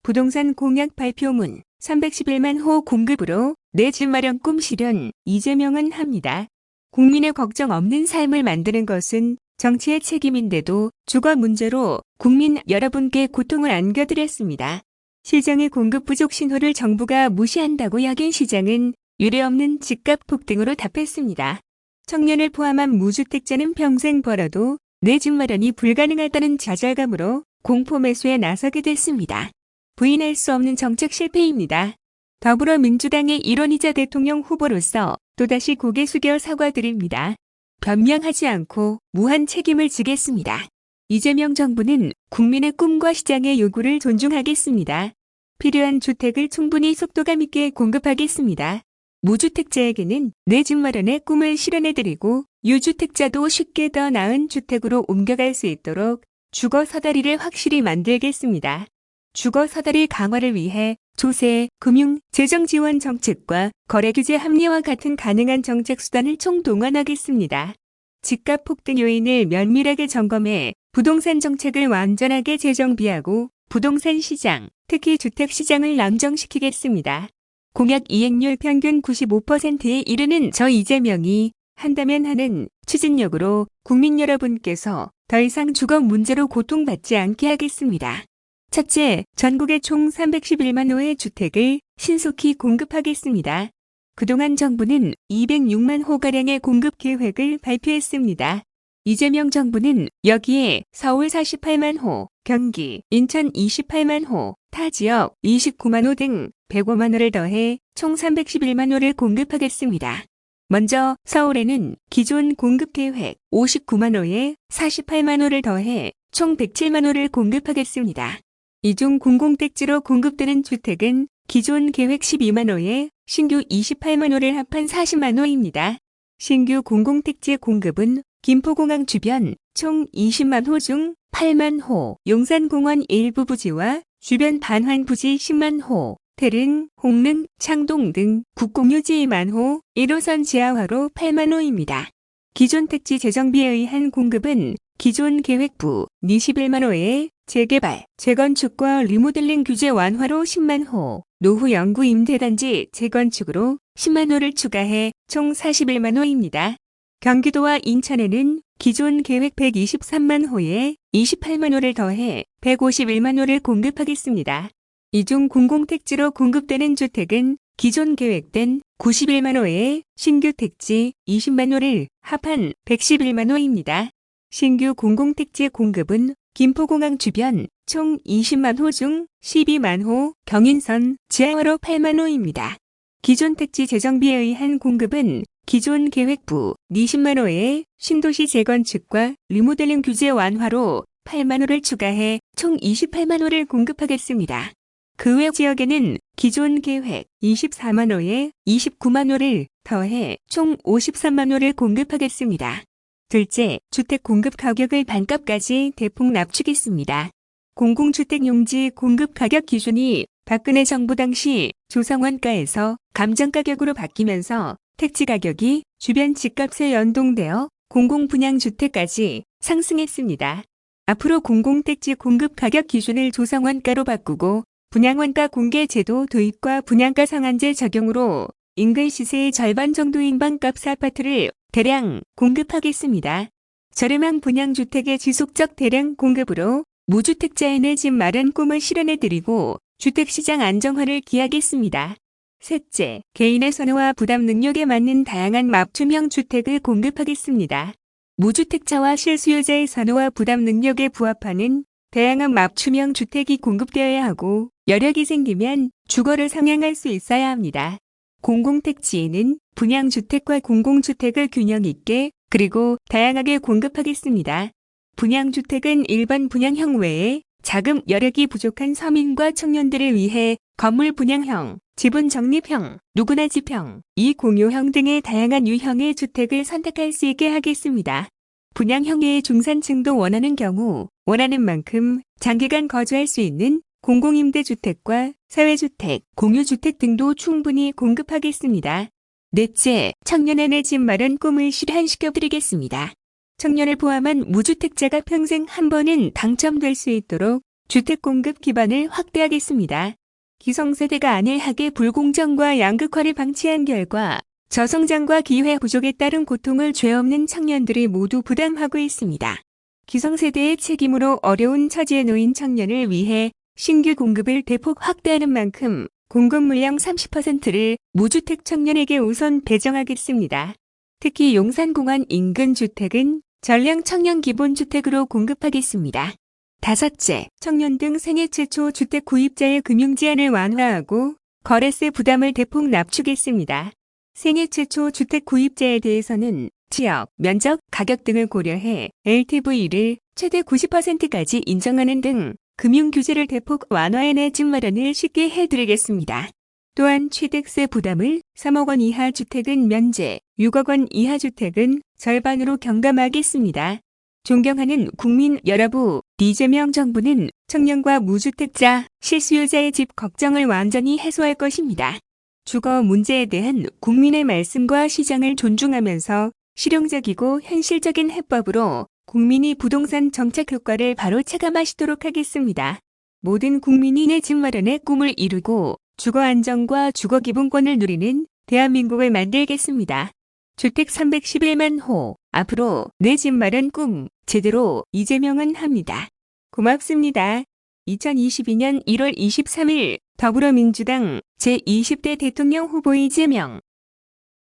부동산 공약 발표문 311만 호 공급으로 내 집 마련 꿈 실현 이재명은 합니다. 국민의 걱정 없는 삶을 만드는 것은 정치의 책임인데도 주거 문제로 국민 여러분께 고통을 안겨드렸습니다. 시장의 공급 부족 신호를 정부가 무시한다고 여긴 시장은 유례없는 집값 폭등으로 답했습니다. 청년을 포함한 무주택자는 평생 벌어도 내 집 마련이 불가능하다는 좌절감으로 공포 매수에 나서게 됐습니다. 부인할 수 없는 정책 실패입니다. 더불어민주당의 일원이자 대통령 후보로서 또다시 고개 숙여 사과드립니다. 변명하지 않고 무한 책임을 지겠습니다. 이재명 정부는 국민의 꿈과 시장의 요구를 존중하겠습니다. 필요한 주택을 충분히 속도감 있게 공급하겠습니다. 무주택자에게는 내 집 마련의 꿈을 실현해드리고 유주택자도 쉽게 더 나은 주택으로 옮겨갈 수 있도록 주거 사다리를 확실히 만들겠습니다. 주거 사다리 강화를 위해 조세, 금융, 재정 지원 정책과 거래 규제 합리화 같은 가능한 정책 수단을 총동원하겠습니다. 집값 폭등 요인을 면밀하게 점검해 부동산 정책을 완전하게 재정비하고 부동산 시장, 특히 주택 시장을 안정시키겠습니다. 공약 이행률 평균 95%에 이르는 저 이재명이 한다면 하는 추진력으로 국민 여러분께서 더 이상 주거 문제로 고통받지 않게 하겠습니다. 첫째, 전국에 총 311만 호의 주택을 신속히 공급하겠습니다. 그동안 정부는 206만 호가량의 공급 계획을 발표했습니다. 이재명 정부는 여기에 서울 48만 호, 경기, 인천 28만 호, 타 지역 29만 호 등 105만 호를 더해 총 311만 호를 공급하겠습니다. 먼저 서울에는 기존 공급 계획 59만 호에 48만 호를 더해 총 107만 호를 공급하겠습니다. 이 중 공공택지로 공급되는 주택은 기존 계획 12만 호에 신규 28만 호를 합한 40만 호입니다. 신규 공공택지 공급은 김포공항 주변 총 20만 호 중 8만 호, 용산공원 일부 부지와 주변 반환 부지 10만 호, 태릉, 홍릉, 창동 등 국공유지 2만 호, 1호선 지하화로 8만 호입니다. 기존 택지 재정비에 의한 공급은 기존 계획부 21만 호에 재개발, 재건축과 리모델링 규제 완화로 10만 호, 노후 영구 임대단지 재건축으로 10만 호를 추가해 총 41만 호입니다. 경기도와 인천에는 기존 계획 123만 호에 28만 호를 더해 151만 호를 공급하겠습니다. 이 중 공공택지로 공급되는 주택은 기존 계획된 91만 호에 신규 택지 20만 호를 합한 111만 호입니다. 신규 공공택지 공급은 김포공항 주변 총 20만 호 중 12만 호, 경인선 지하화로 8만 호입니다. 기존 택지 재정비에 의한 공급은 기존 계획부 20만 호에 신도시 재건축과 리모델링 규제 완화로 8만 호를 추가해 총 28만 호를 공급하겠습니다. 그 외 지역에는 기존 계획 24만 호에 29만 호를 더해 총 53만 호를 공급하겠습니다. 둘째, 주택 공급 가격을 반값까지 대폭 낮추겠습니다. 공공주택 용지 공급 가격 기준이 박근혜 정부 당시 조성원가에서 감정가격으로 바뀌면서 택지 가격이 주변 집값에 연동되어 공공분양주택까지 상승했습니다. 앞으로 공공택지 공급 가격 기준을 조성원가로 바꾸고 분양원가 공개 제도 도입과 분양가 상한제 적용으로 인근 시세의 절반 정도인 반값 아파트를 대량 공급하겠습니다. 저렴한 분양주택의 지속적 대량 공급으로 무주택자의 내 집 마련 꿈을 실현해드리고 주택시장 안정화를 기하겠습니다. 셋째, 개인의 선호와 부담 능력에 맞는 다양한 맞춤형 주택을 공급하겠습니다. 무주택자와 실수요자의 선호와 부담 능력에 부합하는 다양한 맞춤형 주택이 공급되어야 하고 여력이 생기면 주거를 상향할 수 있어야 합니다. 공공택지에는 분양주택과 공공주택을 균형 있게 그리고 다양하게 공급하겠습니다. 분양주택은 일반 분양형 외에 자금 여력이 부족한 서민과 청년들을 위해 건물 분양형, 지분 적립형, 누구나 집형, 이공유형 등의 다양한 유형의 주택을 선택할 수 있게 하겠습니다. 분양형의 중산층도 원하는 경우 원하는 만큼 장기간 거주할 수 있는 공공임대주택과 사회주택, 공유주택 등도 충분히 공급하겠습니다. 넷째, 청년의 내 집 마련 꿈을 실현시켜드리겠습니다. 청년을 포함한 무주택자가 평생 한 번은 당첨될 수 있도록 주택 공급 기반을 확대하겠습니다. 기성세대가 안일하게 불공정과 양극화를 방치한 결과 저성장과 기회 부족에 따른 고통을 죄 없는 청년들이 모두 부담하고 있습니다. 기성세대의 책임으로 어려운 처지에 놓인 청년을 위해 신규 공급을 대폭 확대하는 만큼 공급 물량 30%를 무주택 청년에게 우선 배정하겠습니다. 특히 용산공원 인근 주택은 전량 청년 기본주택으로 공급하겠습니다. 다섯째, 청년 등 생애 최초 주택 구입자의 금융 제한을 완화하고 거래세 부담을 대폭 낮추겠습니다. 생애 최초 주택 구입자에 대해서는 지역, 면적, 가격 등을 고려해 LTV를 최대 90%까지 인정하는 등 금융 규제를 대폭 완화해 내 집 마련을 쉽게 해드리겠습니다. 또한 취득세 부담을 3억 원 이하 주택은 면제, 6억 원 이하 주택은 절반으로 경감하겠습니다. 존경하는 국민 여러분, 이재명 정부는 청년과 무주택자, 실수요자의 집 걱정을 완전히 해소할 것입니다. 주거 문제에 대한 국민의 말씀과 시장을 존중하면서 실용적이고 현실적인 해법으로 국민이 부동산 정책 효과를 바로 체감하시도록 하겠습니다. 모든 국민이 내 집 마련의 꿈을 이루고 주거 안정과 주거 기본권을 누리는 대한민국을 만들겠습니다. 주택 311만 호, 앞으로 내 집 마련 꿈 제대로 이재명은 합니다. 고맙습니다. 2022년 1월 23일 더불어민주당 제20대 대통령 후보 이재명